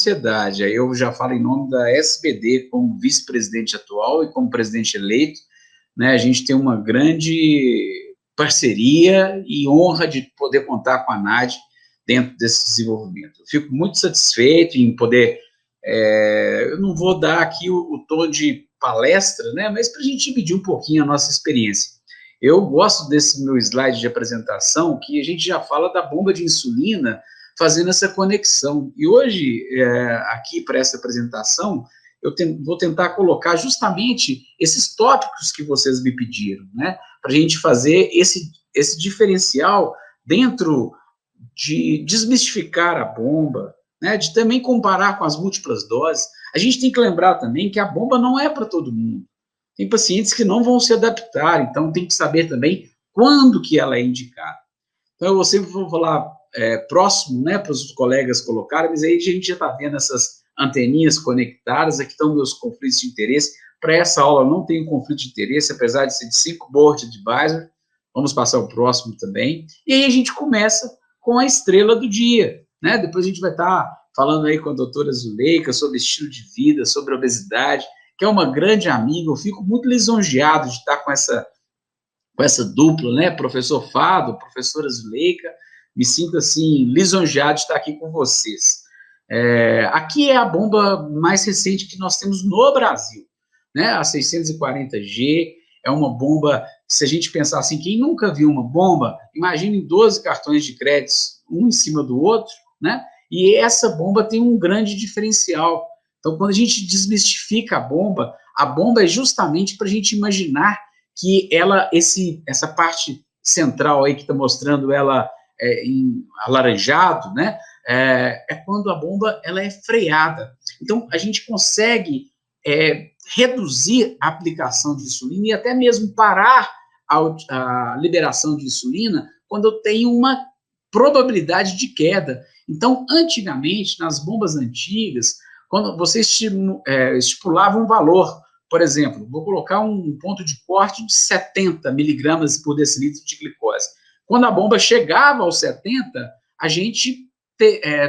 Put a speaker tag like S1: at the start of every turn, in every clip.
S1: sociedade, aí eu já falo em nome da SBD, como vice-presidente atual e como presidente eleito, né, a gente tem uma grande parceria e honra de poder contar com a NAD dentro desse desenvolvimento. Eu fico muito satisfeito em poder, eu não vou dar aqui o tom de palestra, né, mas para a gente dividir um pouquinho a nossa experiência. Eu gosto desse meu slide de apresentação, que a gente já fala da bomba de insulina, fazendo essa conexão. E hoje, aqui para essa apresentação, vou tentar colocar justamente esses tópicos que vocês me pediram, né? Para a gente fazer esse diferencial dentro de desmistificar a bomba, né? De também comparar com as múltiplas doses. A gente tem que lembrar também que a bomba não é para todo mundo. Tem pacientes que não vão se adaptar, então tem que saber também quando que ela é indicada. Então, eu sempre vou falar próximo, né, para os colegas colocarem, mas aí a gente já está vendo essas anteninhas conectadas, aqui estão meus conflitos de interesse. Para essa aula não tem conflito de interesse, apesar de ser de 5 board advisor. Vamos passar o próximo também. E aí a gente começa com a estrela do dia, né? Depois a gente vai estar falando aí com a doutora Zuleika sobre estilo de vida, sobre obesidade, que é uma grande amiga. Eu fico muito lisonjeado de estar com essa dupla, né? Professor Fado, professora Zuleika. Me sinto, assim, lisonjeado de estar aqui com vocês. Aqui é a bomba mais recente que nós temos no Brasil, né? A 640G é uma bomba, se a gente pensar assim, quem nunca viu uma bomba, imagine 12 cartões de crédito, um em cima do outro, né? E essa bomba tem um grande diferencial. Então, quando a gente desmistifica a bomba é justamente para a gente imaginar que essa parte central aí que está mostrando ela em alaranjado, né? Quando a bomba ela é freada. Então, a gente consegue reduzir a aplicação de insulina e até mesmo parar a liberação de insulina quando eu tenho uma probabilidade de queda. Então, antigamente, nas bombas antigas, quando você estipulava um valor, por exemplo, vou colocar um ponto de corte de 70 miligramas por decilitro de glicose. Quando a bomba chegava aos 70, a gente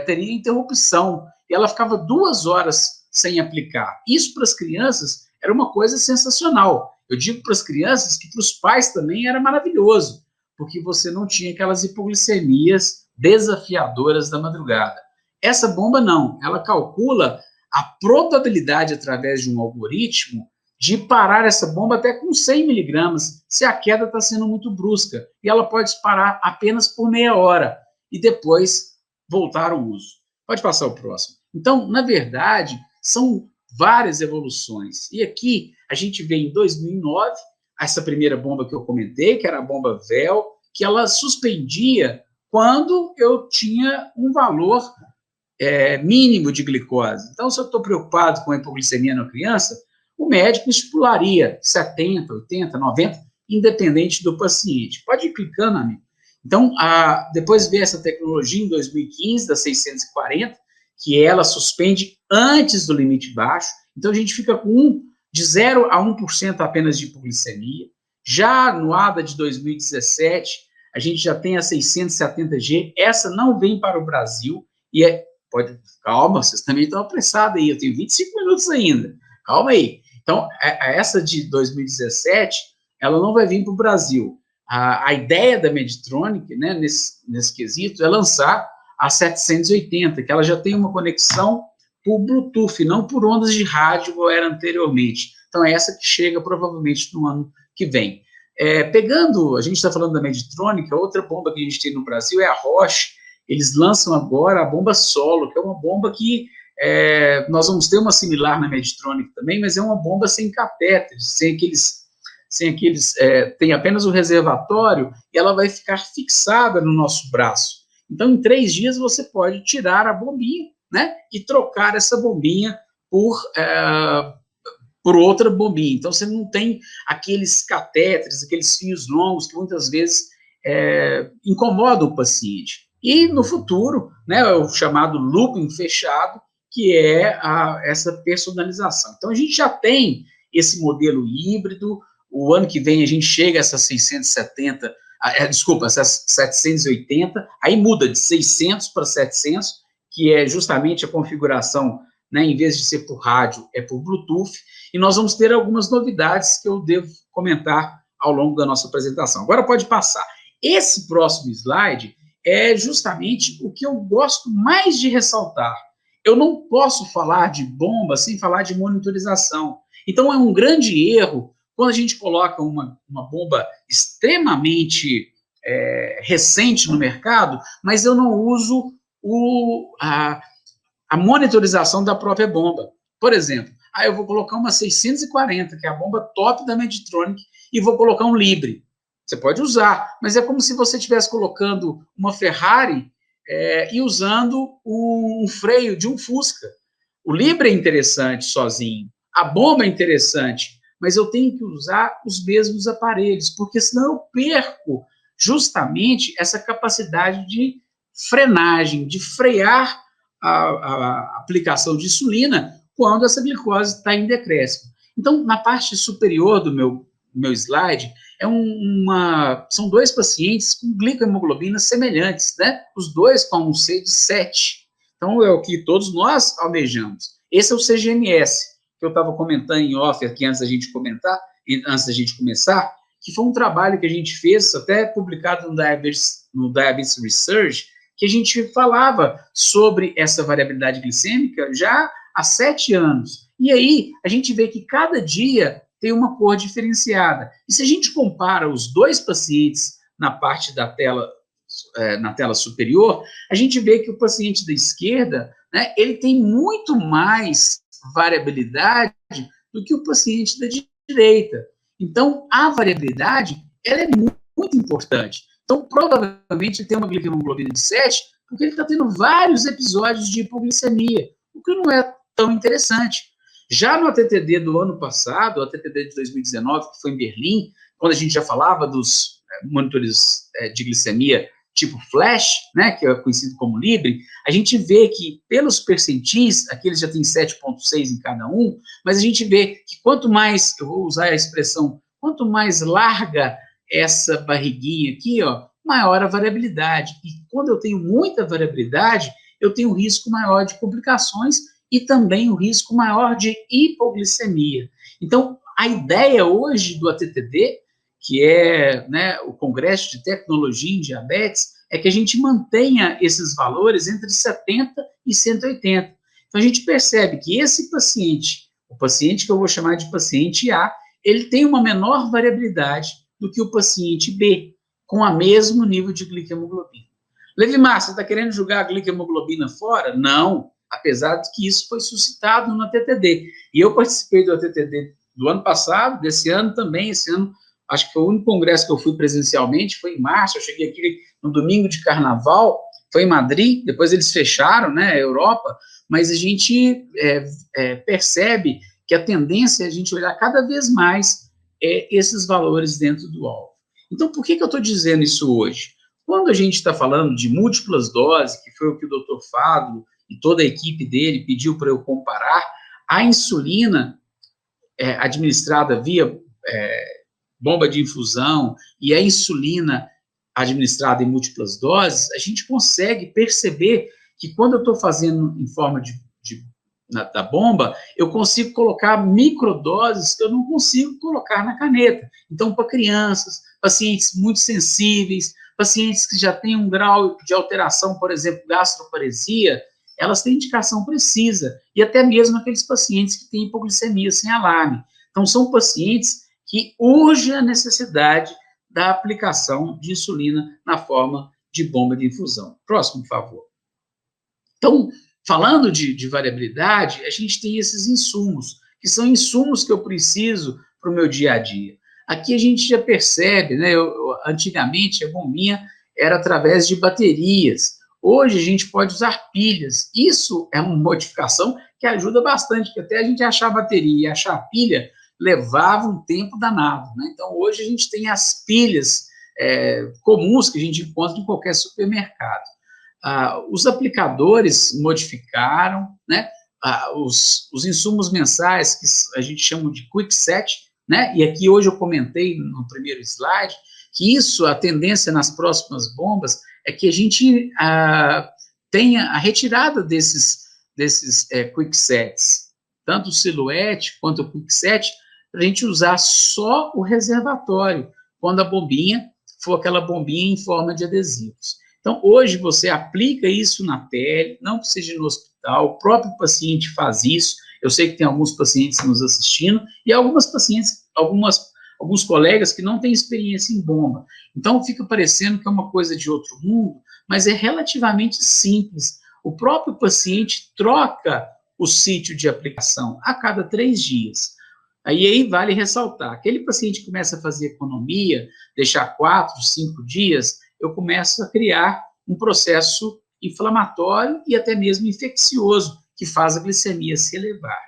S1: teria interrupção, e ela ficava 2 horas sem aplicar. Isso para as crianças era uma coisa sensacional. Eu digo para as crianças que para os pais também era maravilhoso, porque você não tinha aquelas hipoglicemias desafiadoras da madrugada. Essa bomba não, ela calcula a probabilidade através de um algoritmo de parar essa bomba até com 100 miligramas, se a queda está sendo muito brusca, e ela pode parar apenas por meia hora, e depois voltar ao uso. Pode passar o próximo. Então, na verdade, são várias evoluções, e aqui a gente vê em 2009, essa primeira bomba que eu comentei, que era a bomba VEL, que ela suspendia quando eu tinha um valor mínimo de glicose. Então, se eu estou preocupado com a hipoglicemia na criança, o médico estipularia 70, 80, 90, independente do paciente. Pode ir clicando, amigo. Então, depois veio essa tecnologia em 2015, da 640, que ela suspende antes do limite baixo. Então, a gente fica com de 0 a 1% apenas de hipoglicemia. Já no ADA de 2017, a gente já tem a 670G. Essa não vem para o Brasil e calma, vocês também estão apressados aí, eu tenho 25 minutos ainda, calma aí. Então, essa de 2017, ela não vai vir para o Brasil. A ideia da Medtronic, né, nesse quesito, é lançar a 780, que ela já tem uma conexão por Bluetooth, não por ondas de rádio, como era anteriormente. Então, é essa que chega provavelmente no ano que vem. A gente está falando da Medtronic, a outra bomba que a gente tem no Brasil é a Roche. Eles lançam agora a bomba Solo, que é uma bomba que nós vamos ter uma similar na Medtronic também, mas é uma bomba sem catéteres, tem apenas o reservatório e ela vai ficar fixada no nosso braço. Então, em 3 dias, você pode tirar a bombinha, né, e trocar essa bombinha por outra bombinha. Então, você não tem aqueles catéteres, aqueles fios longos que muitas vezes incomodam o paciente. E no futuro, né, o chamado looping fechado, que é essa personalização. Então, a gente já tem esse modelo híbrido. O ano que vem a gente chega a essas 670, essas 780, aí muda de 600 para 700, que é justamente a configuração, né, em vez de ser por rádio, é por Bluetooth, e nós vamos ter algumas novidades que eu devo comentar ao longo da nossa apresentação. Agora pode passar. Esse próximo slide é justamente o que eu gosto mais de ressaltar. Eu não posso falar de bomba sem falar de monitorização. Então, é um grande erro quando a gente coloca uma bomba extremamente recente no mercado, mas eu não uso a monitorização da própria bomba. Por exemplo, eu vou colocar uma 640, que é a bomba top da Medtronic, e vou colocar um Libre. Você pode usar, mas é como se você estivesse colocando uma Ferrari e usando um freio de um Fusca. O Libre é interessante sozinho, a bomba é interessante, mas eu tenho que usar os mesmos aparelhos, porque senão eu perco justamente essa capacidade de frenagem, de frear a aplicação de insulina quando essa glicose está em decréscimo. Então, na parte superior do meu slide, são dois pacientes com glicohemoglobinas semelhantes, né? Os dois com um C de 7. Então, é o que todos nós almejamos. Esse é o CGMS, que eu estava comentando em off aqui antes da gente começar, que foi um trabalho que a gente fez, até publicado no Diabetes Research, que a gente falava sobre essa variabilidade glicêmica já há 7 anos. E aí, a gente vê que cada dia tem uma cor diferenciada. E se a gente compara os dois pacientes na parte da tela, na tela superior, a gente vê que o paciente da esquerda, né, ele tem muito mais variabilidade do que o paciente da direita. Então, a variabilidade, ela é muito importante. Então, provavelmente, ele tem uma glicohemoglobina de 7, porque ele está tendo vários episódios de hipoglicemia, o que não é tão interessante. Já no ATTD do ano passado, o ATTD de 2019, que foi em Berlim, quando a gente já falava dos monitores de glicemia tipo flash, né, que é conhecido como Libre, a gente vê que pelos percentis, aqui eles já têm 7,6 em cada um, mas a gente vê que quanto mais, eu vou usar a expressão, quanto mais larga essa barriguinha aqui, ó, maior a variabilidade. E quando eu tenho muita variabilidade, eu tenho um risco maior de complicações e também o risco maior de hipoglicemia. Então, a ideia hoje do ATTD, que é, né, o Congresso de Tecnologia em Diabetes, é que a gente mantenha esses valores entre 70 e 180. Então, a gente percebe que esse paciente, o paciente que eu vou chamar de paciente A, ele tem uma menor variabilidade do que o paciente B, com o mesmo nível de glicohemoglobina. Levimar, você está querendo jogar a glicohemoglobina fora? Não, apesar de que isso foi suscitado no ATTD. E eu participei do ATTD do ano passado, desse ano também. Esse ano, acho que foi o único congresso que eu fui presencialmente, foi em março. Eu cheguei aqui no domingo de carnaval, foi em Madrid, depois eles fecharam, né, a Europa, mas a gente percebe que a tendência é a gente olhar cada vez mais esses valores dentro do alvo. Então, por que eu estou dizendo isso hoje? Quando a gente está falando de múltiplas doses, que foi o que o Dr. Fábio e toda a equipe dele pediu para eu comparar, a insulina administrada via bomba de infusão e a insulina administrada em múltiplas doses, a gente consegue perceber que quando eu estou fazendo em forma da bomba, eu consigo colocar microdoses que eu não consigo colocar na caneta. Então, para crianças, pacientes muito sensíveis, pacientes que já têm um grau de alteração, por exemplo, gastroparesia, elas têm indicação precisa, e até mesmo aqueles pacientes que têm hipoglicemia sem alarme. Então, são pacientes que urge a necessidade da aplicação de insulina na forma de bomba de infusão. Próximo, por favor. Então, falando de variabilidade, a gente tem esses insumos, que são insumos que eu preciso para o meu dia a dia. Aqui a gente já percebe, né? Antigamente a bombinha era através de baterias. Hoje a gente pode usar pilhas. Isso é uma modificação que ajuda bastante, porque até a gente achar a bateria e achar a pilha levava um tempo danado, né? Então hoje a gente tem as pilhas comuns que a gente encontra em qualquer supermercado. Os aplicadores modificaram, né? Os insumos mensais, que a gente chama de quick set, né? E aqui hoje eu comentei no primeiro slide que a tendência nas próximas bombas é que a gente tenha a retirada desses quicksets, tanto o silhouette quanto o quickset, para a gente usar só o reservatório, quando a bombinha for aquela bombinha em forma de adesivos. Então, hoje você aplica isso na pele, não precisa ir no hospital, o próprio paciente faz isso. Eu sei que tem alguns pacientes nos assistindo e alguns colegas que não têm experiência em bomba. Então, fica parecendo que é uma coisa de outro mundo, mas é relativamente simples. O próprio paciente troca o sítio de aplicação a cada 3 dias. Aí vale ressaltar, aquele paciente que começa a fazer economia, deixar 4, 5 dias, eu começo a criar um processo inflamatório e até mesmo infeccioso, que faz a glicemia se elevar.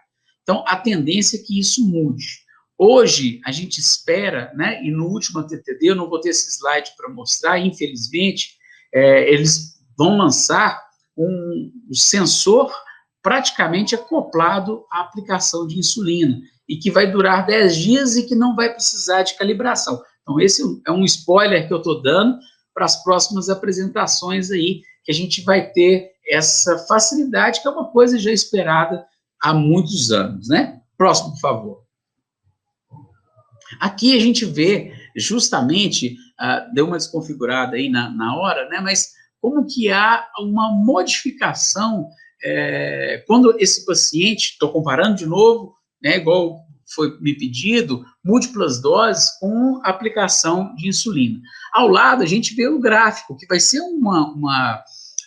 S1: Então, a tendência é que isso mude. Hoje, a gente espera, né, e no último TTD, eu não vou ter esse slide para mostrar, infelizmente, eles vão lançar um sensor praticamente acoplado à aplicação de insulina, e que vai durar 10 dias e que não vai precisar de calibração. Então, esse é um spoiler que eu estou dando para as próximas apresentações aí, que a gente vai ter essa facilidade, que é uma coisa já esperada há muitos anos, né? Próximo, por favor. Aqui a gente vê justamente, deu uma desconfigurada aí na hora, né? Mas como que há uma modificação quando esse paciente, estou comparando de novo, né, igual foi me pedido, múltiplas doses com aplicação de insulina. Ao lado, a gente vê o gráfico, que vai ser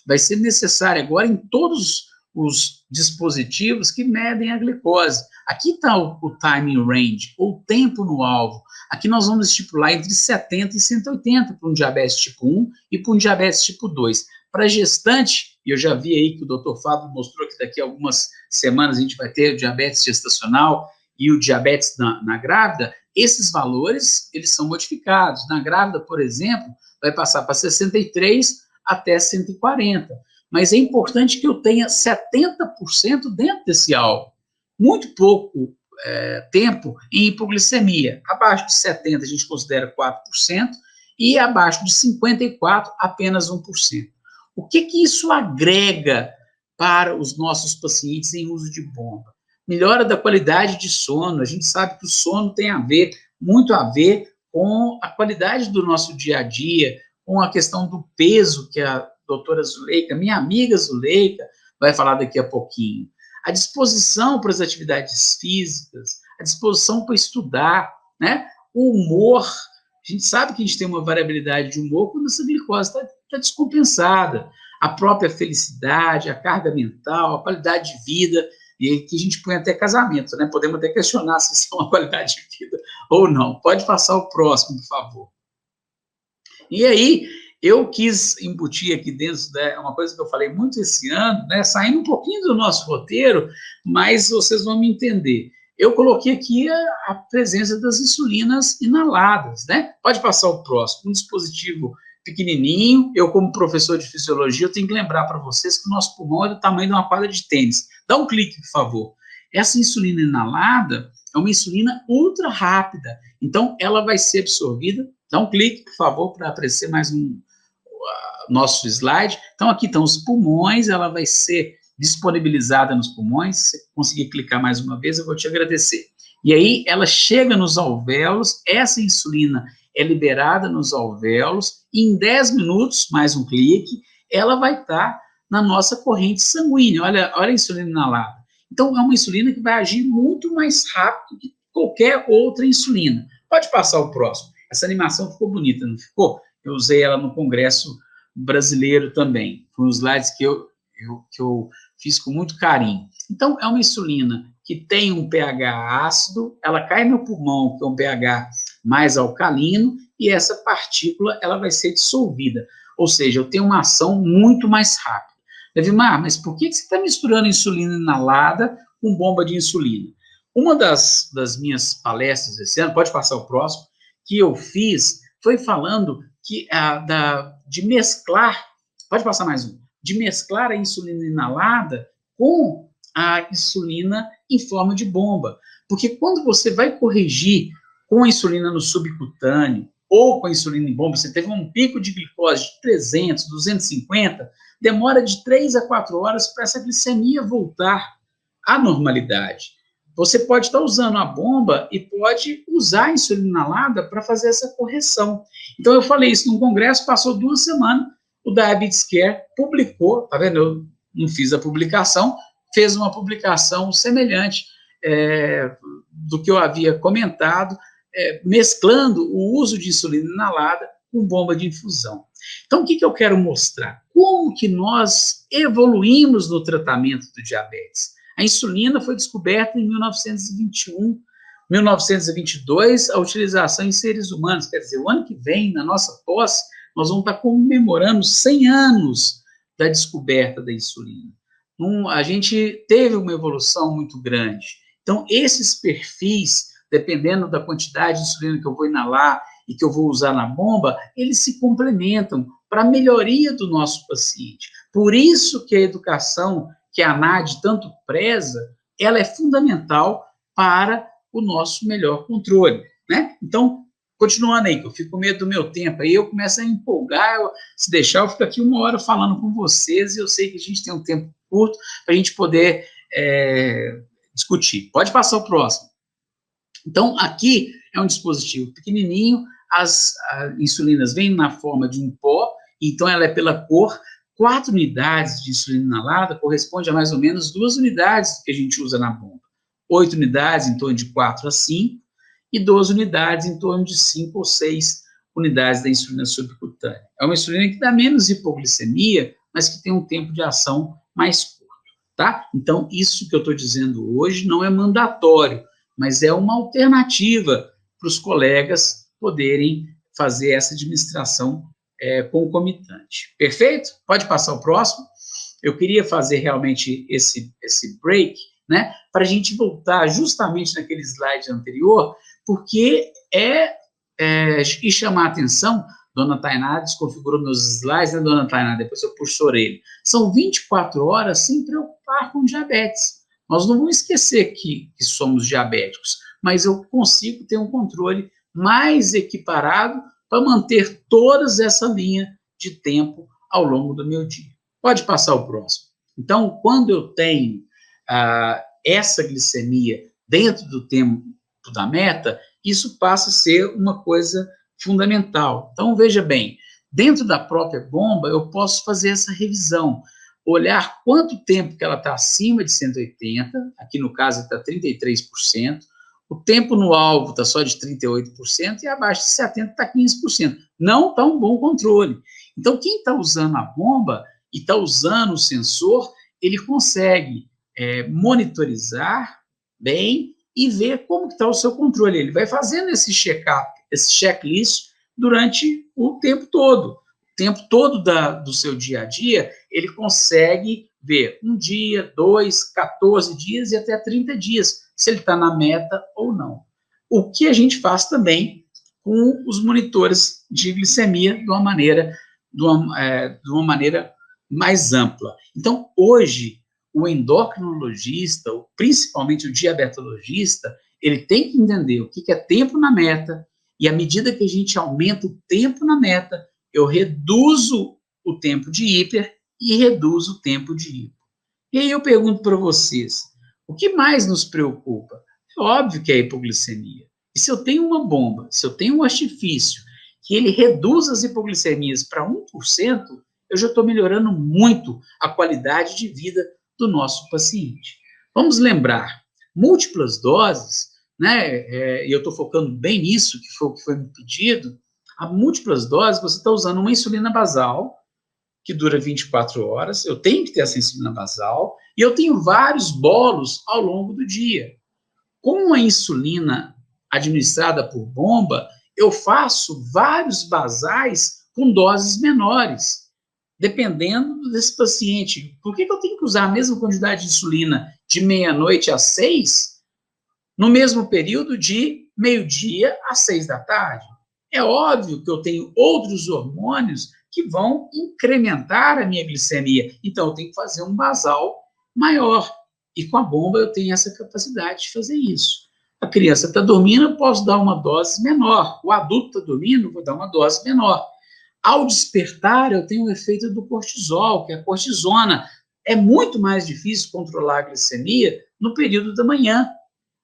S1: vai ser necessário agora em todos os dispositivos que medem a glicose. Aqui está o timing range, ou o tempo no alvo. Aqui nós vamos estipular entre 70 e 180 para um diabetes tipo 1 e para um diabetes tipo 2. Para gestante, e eu já vi aí que o Dr. Fábio mostrou que daqui a algumas semanas a gente vai ter o diabetes gestacional e o diabetes na grávida, esses valores, eles são modificados. Na grávida, por exemplo, vai passar para 63 até 140. Mas é importante que eu tenha 70% dentro desse alvo. Muito pouco tempo em hipoglicemia. Abaixo de 70 a gente considera 4% e abaixo de 54 apenas 1%. O que isso agrega para os nossos pacientes em uso de bomba? Melhora da qualidade de sono. A gente sabe que o sono tem muito a ver com a qualidade do nosso dia a dia, com a questão do peso, que a doutora Zuleika, minha amiga Zuleika, vai falar daqui a pouquinho. A disposição para as atividades físicas, a disposição para estudar, né? O humor. A gente sabe que a gente tem uma variabilidade de humor quando essa glicose está descompensada. A própria felicidade, a carga mental, a qualidade de vida, e que a gente põe até casamento, né? Podemos até questionar se isso é uma qualidade de vida ou não. Pode passar o próximo, por favor. E aí, eu quis embutir aqui dentro, né, uma coisa que eu falei muito esse ano, né, saindo um pouquinho do nosso roteiro, mas vocês vão me entender. Eu coloquei aqui a presença das insulinas inaladas, né? Pode passar o próximo. Um dispositivo pequenininho. Eu, como professor de fisiologia, eu tenho que lembrar para vocês que o nosso pulmão é do tamanho de uma quadra de tênis. Dá um clique, por favor. Essa insulina inalada é uma insulina ultra rápida. Então, ela vai ser absorvida. Dá um clique, por favor, para aparecer mais nosso slide. Então, aqui estão os pulmões, ela vai ser disponibilizada nos pulmões. Se você conseguir clicar mais uma vez, eu vou te agradecer. E aí, ela chega nos alvéolos, essa insulina é liberada nos alvéolos, e em 10 minutos, mais um clique, ela vai estar na nossa corrente sanguínea. Olha a insulina inalada. Então, é uma insulina que vai agir muito mais rápido que qualquer outra insulina. Pode passar o próximo. Essa animação ficou bonita, não ficou? Eu usei ela no Congresso Brasileiro também. Foi uns slides que eu fiz com muito carinho. Então, é uma insulina que tem um pH ácido, ela cai no pulmão, que é um pH mais alcalino, e essa partícula ela vai ser dissolvida. Ou seja, eu tenho uma ação muito mais rápida. Levimar, mas por que você está misturando insulina inalada com bomba de insulina? Uma das minhas palestras esse ano, pode passar o próximo, que eu fiz, foi falando que de mesclar, pode passar mais um, de mesclar a insulina inalada com a insulina em forma de bomba. Porque quando você vai corrigir com a insulina no subcutâneo ou com a insulina em bomba, você teve um pico de glicose de 300, 250, demora de 3 a 4 horas para essa glicemia voltar à normalidade. Você pode estar usando a bomba e pode usar a insulina inalada para fazer essa correção. Então, eu falei isso num congresso, passou 2 semanas, o Diabetes Care publicou, tá vendo? Eu não fiz a publicação, fez uma publicação semelhante do que eu havia comentado, mesclando o uso de insulina inalada com bomba de infusão. Então, o que eu quero mostrar? Como que nós evoluímos no tratamento do diabetes? A insulina foi descoberta em 1921, 1922, a utilização em seres humanos. Quer dizer, o ano que vem, na nossa posse, nós vamos estar comemorando 100 anos da descoberta da insulina. A gente teve uma evolução muito grande. Então, esses perfis, dependendo da quantidade de insulina que eu vou inalar e que eu vou usar na bomba, eles se complementam para a melhoria do nosso paciente. Por isso que a educação que a ANAD tanto preza, ela é fundamental para o nosso melhor controle, né? Então, continuando aí, que eu fico com medo do meu tempo, aí eu começo a empolgar, se deixar, eu fico aqui 1 hora falando com vocês, e eu sei que a gente tem um tempo curto para a gente poder discutir. Pode passar o próximo. Então, aqui é um dispositivo pequenininho, as insulinas vêm na forma de um pó, então ela é pela cor. 4 unidades de insulina inalada corresponde a mais ou menos 2 unidades que a gente usa na bomba. 8 unidades em torno de 4 a 5 e 12 unidades em torno de 5 ou 6 unidades da insulina subcutânea. É uma insulina que dá menos hipoglicemia, mas que tem um tempo de ação mais curto, tá? Então, isso que eu estou dizendo hoje não é mandatório, mas é uma alternativa para os colegas poderem fazer essa administração concomitante. Perfeito? Pode passar o próximo. Eu queria fazer realmente esse break, né, para a gente voltar justamente naquele slide anterior, porque e chamar a atenção, dona Tainá desconfigurou meus slides, né, dona Tainá? Depois eu puxo a orelha. São 24 horas sem preocupar com diabetes. Nós não vamos esquecer que somos diabéticos, mas eu consigo ter um controle mais equiparado para manter toda essa linha de tempo ao longo do meu dia. Pode passar o próximo. Então, quando eu tenho essa glicemia dentro do tempo da meta, isso passa a ser uma coisa fundamental. Então, veja bem, dentro da própria bomba, eu posso fazer essa revisão, olhar quanto tempo que ela está acima de 180, aqui no caso está 33%, o tempo no alvo está só de 38% e abaixo de 70% está 15%. Não está um bom controle. Então, quem está usando a bomba e está usando o sensor, ele consegue monitorizar bem e ver como está o seu controle. Ele vai fazendo esse check-up, esse checklist durante o tempo todo. O tempo todo do seu dia a dia, ele consegue ver 1 dia, 2, 14 dias e até 30 dias, se ele está na meta ou não. O que a gente faz também com os monitores de glicemia de uma maneira mais ampla. Então, hoje, o endocrinologista, principalmente o diabetologista, ele tem que entender o que é tempo na meta, e à medida que a gente aumenta o tempo na meta, eu reduzo o tempo de hiper e reduzo o tempo de hipo. E aí eu pergunto para vocês, o que mais nos preocupa? É óbvio que é a hipoglicemia. E se eu tenho uma bomba, se eu tenho um artifício que ele reduz as hipoglicemias para 1%, eu já estou melhorando muito a qualidade de vida do nosso paciente. Vamos lembrar, múltiplas doses, né? E eu estou focando bem nisso, que foi o que foi me pedido. A múltiplas doses, você está usando uma insulina basal, que dura 24 horas, eu tenho que ter essa insulina basal, e eu tenho vários bolos ao longo do dia. Com a insulina administrada por bomba, eu faço vários basais com doses menores, dependendo desse paciente. Por que eu tenho que usar a mesma quantidade de insulina de meia-noite às 6, no mesmo período de meio-dia às 6 da tarde? É óbvio que eu tenho outros hormônios que vão incrementar a minha glicemia. Então, eu tenho que fazer um basal maior. E com a bomba eu tenho essa capacidade de fazer isso. A criança está dormindo, eu posso dar uma dose menor. O adulto está dormindo, eu vou dar uma dose menor. Ao despertar, eu tenho o efeito do cortisol, que é a cortisona. É muito mais difícil controlar a glicemia no período da manhã.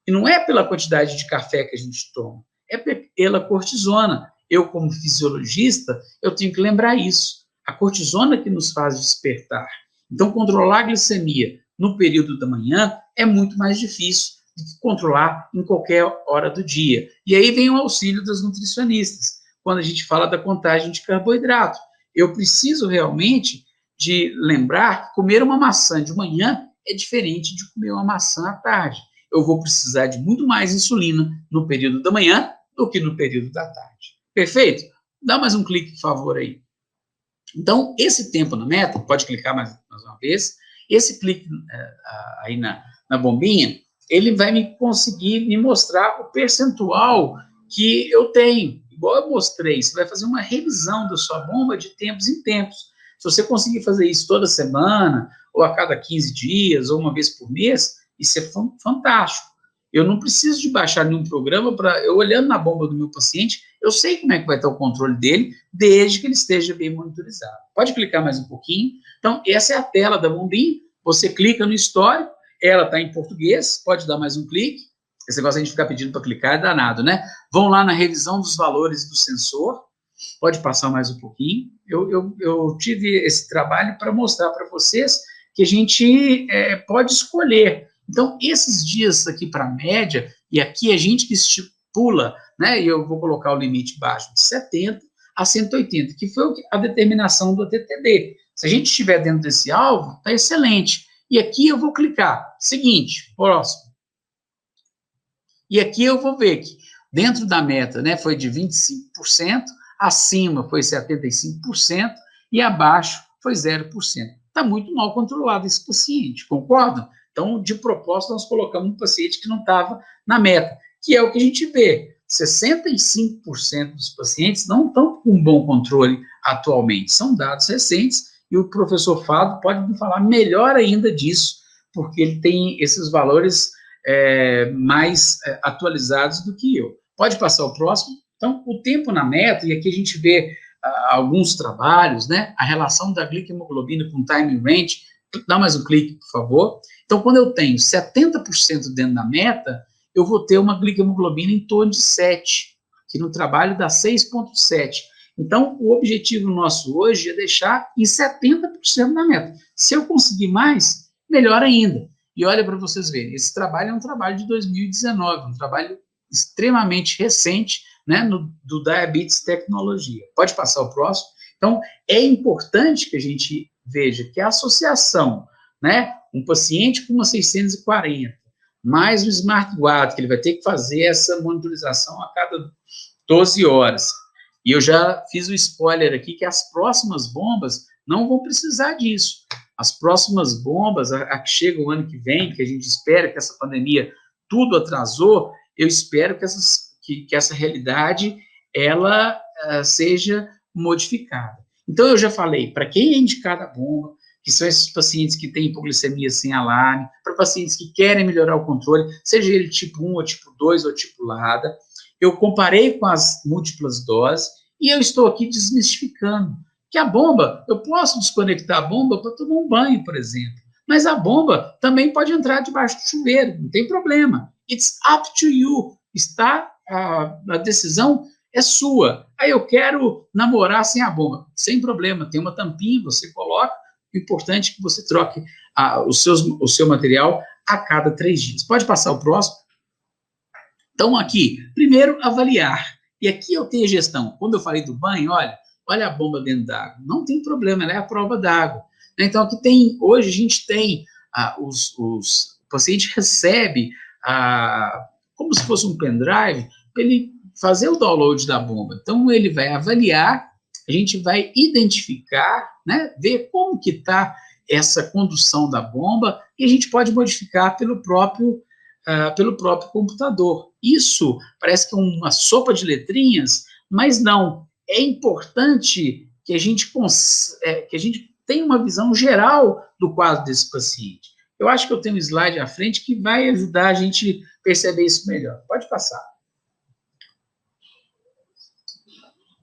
S1: E não é pela quantidade de café que a gente toma, é pela cortisona. Eu, como fisiologista, eu tenho que lembrar isso. A cortisona que nos faz despertar. Então, controlar a glicemia no período da manhã é muito mais difícil do que controlar em qualquer hora do dia. E aí vem o auxílio das nutricionistas, quando a gente fala da contagem de carboidrato. Eu preciso realmente de lembrar que comer uma maçã de manhã é diferente de comer uma maçã à tarde. Eu vou precisar de muito mais insulina no período da manhã do que no período da tarde. Perfeito? Dá mais um clique, por favor, aí. Então, esse tempo na meta, pode clicar mais uma vez, esse clique aí na bombinha, ele vai conseguir me mostrar o percentual que eu tenho. Igual eu mostrei, você vai fazer uma revisão da sua bomba de tempos em tempos. Se você conseguir fazer isso toda semana, ou a cada 15 dias, ou uma vez por mês, isso é fantástico. Eu não preciso de baixar nenhum programa para eu olhando na bomba do meu paciente, eu sei como é que vai estar o controle dele, desde que ele esteja bem monitorizado. Pode clicar mais um pouquinho. Então, essa é a tela da bombinha. Você clica no histórico, ela está em português, pode dar mais um clique. Esse negócio a gente ficar pedindo para clicar é danado, né? Vão lá na revisão dos valores do sensor. Pode passar mais um pouquinho. Eu tive esse trabalho para mostrar para vocês que a gente pode escolher. Então, esses dias aqui para média, e aqui a gente que estipula, né, e eu vou colocar o limite baixo de 70 a 180, que foi a determinação do ATTD. Se a gente estiver dentro desse alvo, está excelente. E aqui eu vou clicar. Seguinte, próximo. E aqui eu vou ver que dentro da meta, né, foi de 25%, acima foi 75% e abaixo foi 0%. Está muito mal controlado esse paciente, concordam? Então, de propósito, nós colocamos um paciente que não estava na meta, que é o que a gente vê. 65% dos pacientes não estão com um bom controle atualmente. São dados recentes e o professor Fado pode me falar melhor ainda disso, porque ele tem esses valores mais atualizados do que eu. Pode passar o próximo? Então, o tempo na meta, e aqui a gente vê alguns trabalhos, né? A relação da glicemoglobina com time range. Dá mais um clique, por favor. Então, quando eu tenho 70% dentro da meta, eu vou ter uma glicemoglobina em torno de 7, que no trabalho dá 6,7. Então, o objetivo nosso hoje é deixar em 70% da meta. Se eu conseguir mais, melhor ainda. E olha para vocês verem, esse trabalho é um trabalho de 2019, um trabalho extremamente recente, né, do Diabetes Tecnologia. Pode passar o próximo? Então, é importante que a gente veja que a associação, né, um paciente com uma 640, mais o smartwatch, que ele vai ter que fazer essa monitorização a cada 12 horas. E eu já fiz o spoiler aqui que as próximas bombas não vão precisar disso. As próximas bombas, a que chega o ano que vem, que a gente espera que essa pandemia tudo atrasou, eu espero que essa realidade ela seja modificada. Então, eu já falei, para quem é indicada a bomba, que são esses pacientes que têm hipoglicemia sem alarme, para pacientes que querem melhorar o controle, seja ele tipo 1, ou tipo 2, ou tipo LADA, eu comparei com as múltiplas doses e eu estou aqui desmistificando que a bomba, eu posso desconectar a bomba para tomar um banho, por exemplo, mas a bomba também pode entrar debaixo do chuveiro, não tem problema. It's up to you. A decisão é sua. Aí eu quero namorar sem a bomba. Sem problema, tem uma tampinha, você coloca. O importante é que você troque o seu material a cada 3 dias. Pode passar o próximo? Então, aqui, primeiro, avaliar. E aqui eu tenho a gestão. Quando eu falei do banho, olha a bomba dentro d'água. Não tem problema, ela é a prova d'água. Então, aqui hoje a gente tem, o paciente recebe como se fosse um pendrive, para ele fazer o download da bomba. Então, ele vai avaliar, a gente vai identificar, né, ver como que está essa condução da bomba, e a gente pode modificar pelo próprio computador. Isso parece que é uma sopa de letrinhas, mas não. É importante que a gente tenha uma visão geral do quadro desse paciente. Eu acho que eu tenho um slide à frente que vai ajudar a gente perceber isso melhor. Pode passar.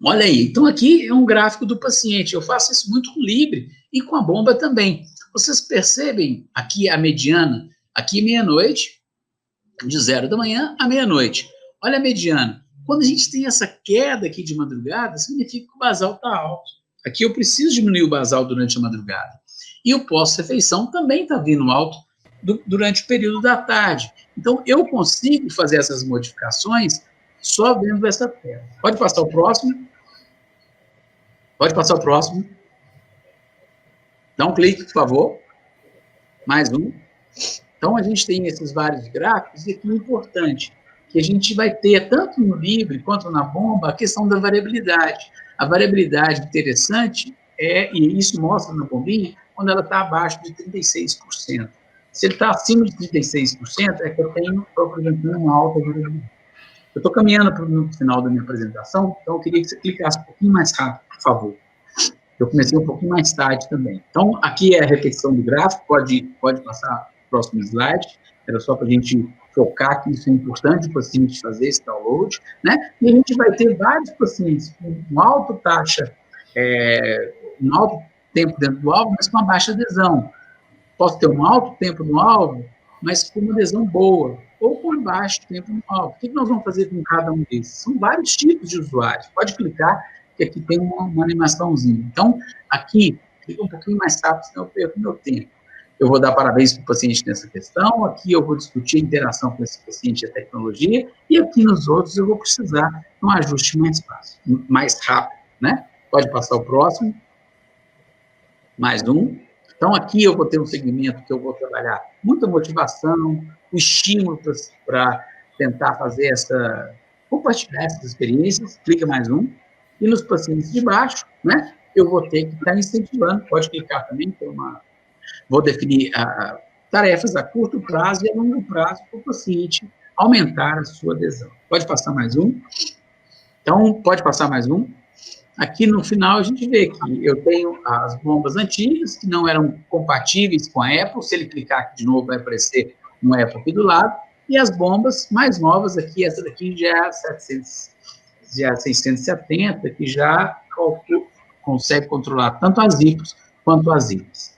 S1: Olha aí, então aqui é um gráfico do paciente. Eu faço isso muito com o Libre e com a bomba também. Vocês percebem aqui a mediana, aqui meia-noite, de 0 da manhã à meia-noite. Olha a mediana. Quando a gente tem essa queda aqui de madrugada, significa que o basal está alto. Aqui eu preciso diminuir o basal durante a madrugada. E o pós-refeição também está vindo alto durante o período da tarde. Então, eu consigo fazer essas modificações só vendo essa tela. Pode passar o próximo. Pode passar o próximo. Dá um clique, por favor. Mais um. Então, a gente tem esses vários gráficos, e aqui é importante, que a gente vai ter, tanto no Libre quanto na bomba, a questão da variabilidade. A variabilidade interessante e isso mostra na bombinha, quando ela está abaixo de 36%. Se ele está acima de 36%, é que eu tenho, estou apresentando uma alta variabilidade. Eu estou caminhando para o final da minha apresentação, então eu queria que você clicasse um pouquinho mais rápido, por favor. Eu comecei um pouquinho mais tarde também. Então, aqui é a repetição do gráfico, pode passar o próximo slide, era só para a gente focar que isso é importante, o paciente fazer esse download, né? E a gente vai ter vários pacientes com uma alta taxa, um alto tempo dentro do alvo, mas com uma baixa adesão. Posso ter um alto tempo no alvo, mas com uma adesão boa, ou com baixo tempo no alvo. O que nós vamos fazer com cada um desses? São vários tipos de usuários. Pode clicar, que aqui tem uma animaçãozinha. Então, aqui, fica um pouquinho mais rápido, senão eu perco meu tempo. Eu vou dar parabéns para o paciente nessa questão, aqui eu vou discutir a interação com esse paciente e a tecnologia, e aqui nos outros eu vou precisar de um ajuste mais fácil, mais rápido, né? Pode passar o próximo. Mais um. Então, aqui eu vou ter um segmento que eu vou trabalhar muita motivação, o estímulo para tentar fazer compartilhar essas experiências. Clica mais um. E nos pacientes de baixo, né, eu vou ter que estar incentivando, pode clicar também, vou definir tarefas a curto prazo e a longo prazo para o paciente aumentar a sua adesão. Pode passar mais um. Então, pode passar mais um. Aqui no final a gente vê que eu tenho as bombas antigas, que não eram compatíveis com a Apple. Se ele clicar aqui de novo, vai aparecer um Apple aqui do lado. E as bombas mais novas aqui, essa daqui já é a 670, que já consegue controlar tanto as IPOs quanto as IPs.